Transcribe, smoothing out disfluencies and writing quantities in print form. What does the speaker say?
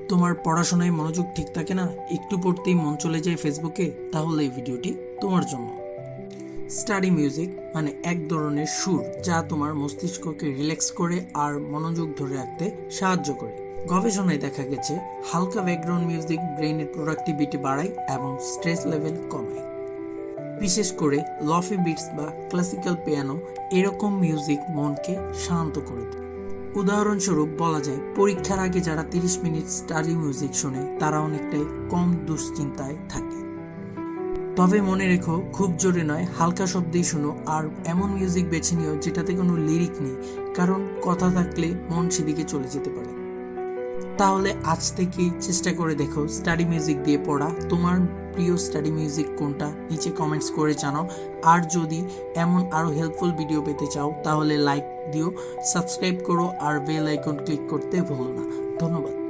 তোমার পড়াশোনায় মনোযোগ ঠিক থাকে না, একটু পড়তেই মন চলে যায় ফেসবুকে, তাহলে এই ভিডিওটি তোমার জন্য। স্টাডি মিউজিক মানে এক ধরনের সুর যা তোমার মস্তিষ্ককে রিল্যাক্স করে আর মনোযোগ ধরে রাখতে সাহায্য করে। গবেষণায় দেখা গেছে হালকা ব্যাকগ্রাউন্ড মিউজিক ব্রেইনের প্রোডাক্টিভিটি বাড়ায় এবং স্ট্রেস লেভেল কমায়। বিশেষ করে লফি বিটস বা ক্লাসিক্যাল পিয়ানো এরকম মিউজিক মনকে শান্ত করে দেয়। উদাহরণস্বরূপ বলা যায়, পরীক্ষার আগে যারা 30 মিনিট স্টাডি মিউজিক শোনে তারা অনেকটাই কম দুশ্চিন্তায় থাকে। তবে মনে রেখো, খুব জোরে নয়, হালকা শব্দেই শোনো আর এমন মিউজিক বেছে নিও যেটাতে কোনো লিরিক নেই, কারণ কথা থাকলে মন সেদিকে চলে যেতে পারে। তাহলে আজ থেকেই চেষ্টা করে দেখো স্টাডি মিউজিক দিয়ে পড়া। তোমার প্রিয় স্টাডি মিউজিক কোনটা নিচে কমেন্টস করে জানাও। আর যদি এমন আরও হেল্পফুল ভিডিও পেতে চাও তাহলে লাইক দিও, সাবস্ক্রাইব করো আর বেল আইকন ক্লিক করতে ভুলো না। ধন্যবাদ।